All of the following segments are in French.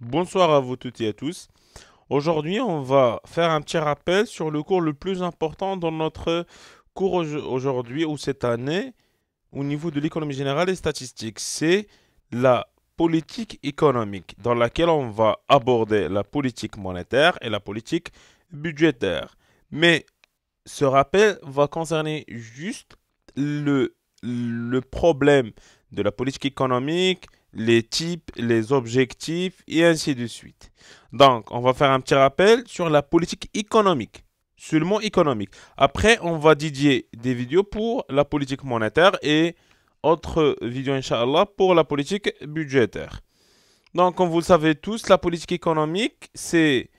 Bonsoir à vous toutes et à tous. Aujourd'hui, on va faire un petit rappel sur le cours le plus important dans notre cours aujourd'hui ou cette année au niveau de l'économie générale et statistique. C'est la politique économique dans laquelle on va aborder la politique monétaire et la politique budgétaire. Mais ce rappel va concerner juste le problème de la politique économique, les types, les objectifs et ainsi de suite. Donc, on va faire un petit rappel sur la politique économique, seulement économique. Après, on va dédier des vidéos pour la politique monétaire et autres vidéos, Inch'Allah, pour la politique budgétaire. Donc, comme vous le savez tous, la politique économique, c'est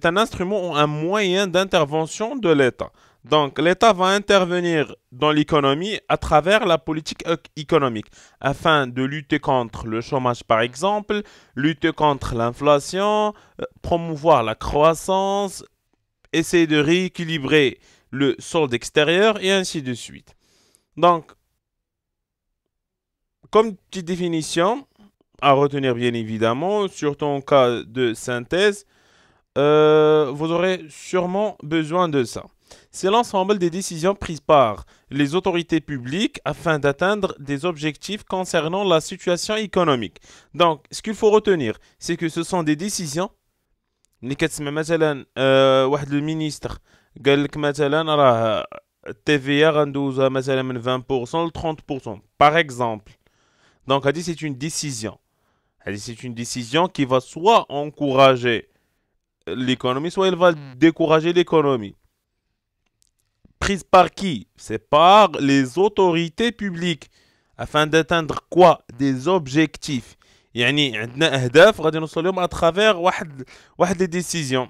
un instrument ou un moyen d'intervention de l'État. Donc, l'État va intervenir dans l'économie à travers la politique économique afin de lutter contre le chômage, par exemple, lutter contre l'inflation, promouvoir la croissance, essayer de rééquilibrer le solde extérieur et ainsi de suite. Donc, comme petite définition, à retenir bien évidemment, surtout en cas de synthèse, vous aurez sûrement besoin de ça. C'est l'ensemble des décisions prises par les autorités publiques afin d'atteindre des objectifs concernant la situation économique. Donc, ce qu'il faut retenir, c'est que ce sont des décisions. اللي كتسمع مثلا واحد المينيستر قال لك مثلا راه التي غندوزها مثلا من 20% ل 30% par exemple. Donc, c'est une décision. C'est une décision qui va soit encourager l'économie, soit elle va décourager l'économie. Prise par qui? C'est par les autorités publiques afin d'atteindre quoi? Des objectifs. يعني عندنا أهداف غادي نوصل لهم à travers واحد les décisions.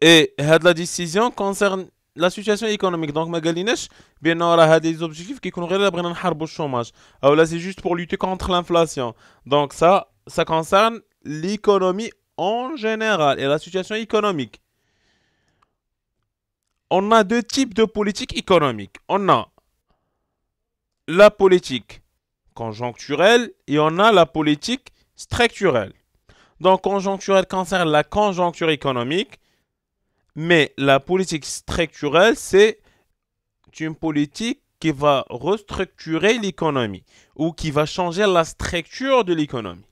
Et هاد la décision concerne la situation économique. Donc ما قاليناش بأنه راه هاد les objectifs كيكونوا غير إلا بغينا نحاربوا الشوماج. أو là c'est juste pour lutter contre l'inflation. Donc ça concerne l'économie en général et la situation économique. On a deux types de politique économique. On a la politique conjoncturelle et on a la politique structurelle. Donc, conjoncturelle concerne la conjoncture économique, mais la politique structurelle, c'est une politique qui va restructurer l'économie ou qui va changer la structure de l'économie.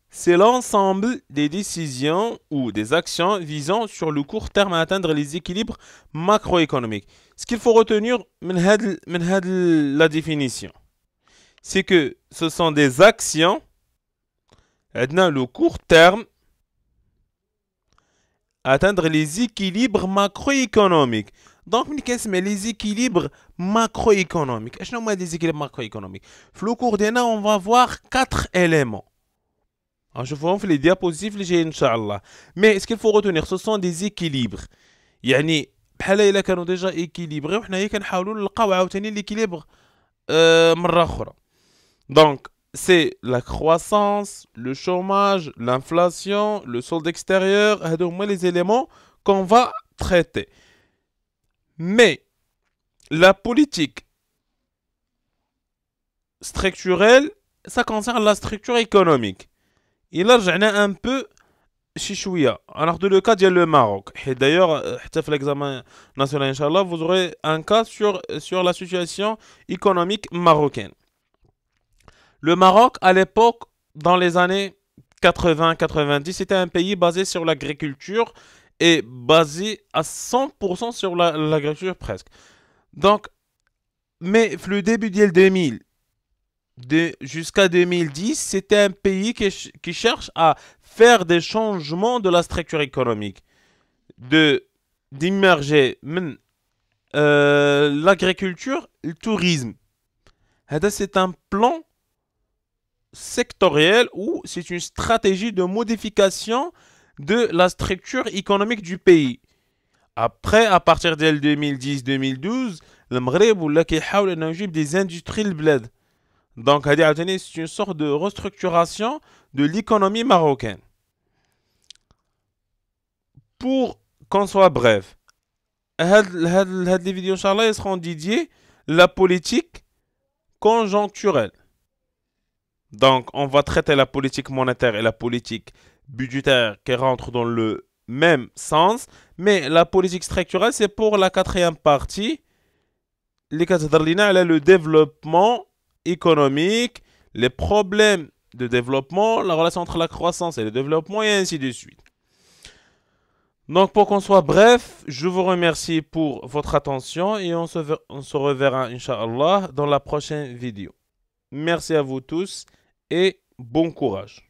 C'est l'ensemble des décisions ou des actions visant sur le court terme à atteindre les équilibres macroéconomiques. Ce qu'il faut retenir la définition, c'est que ce sont des actions dans le court terme à atteindre les équilibres macroéconomiques. Donc, les équilibres macroéconomiques. Qu'est-ce que les équilibres macroéconomiques? Dans le cours d'un on va voir 4 éléments. Je vous montre les diapositives, Inch'Allah. Mais ce qu'il faut retenir, ce sont des équilibres. يعني بحال الا كانوا ديجا équilibrés وحنايا كنحاولوا نلقاو عاوتاني l'équilibre مرة أخرى. Donc, c'est la croissance, le chômage, l'inflation, le solde extérieur, هادو هما les éléments qu'on va traiter. Mais la politique structurelle, ça concerne la structure économique. Il a un peu شي شويه غناخذوا لو كا ديال لو ماروك حيت دايوغ حتى في l'examen national inchallah vous aurez un cas sur la situation économique marocaine. Le Maroc à l'époque dans les années 80-90 c'était un pays basé sur l'agriculture et basé à 100% sur l'agriculture presque. Donc mais le début du 2000 jusqu'à 2010, c'était un pays qui cherche à faire des changements de la structure économique, d'immerger l'agriculture et le tourisme. C'est un plan sectoriel ou c'est une stratégie de modification de la structure économique du pays. Après, à partir de 2010-2012, le Maghreb ولا كيحاول انه يجيب des industries للبلاد. Donc, c'est une sorte de restructuration de l'économie marocaine. Pour qu'on soit bref, les vidéos, Inch'Allah, seront dédiées à la politique conjoncturelle. Donc, on va traiter la politique monétaire et la politique budgétaire qui rentrent dans le même sens, mais la politique structurelle, c'est pour la quatrième partie. Les كتهضر le développement économique, les problèmes de développement, la relation entre la croissance et le développement, et ainsi de suite. Donc, pour qu'on soit bref, je vous remercie pour votre attention et on se reverra, Inch'Allah, dans la prochaine vidéo. Merci à vous tous et bon courage.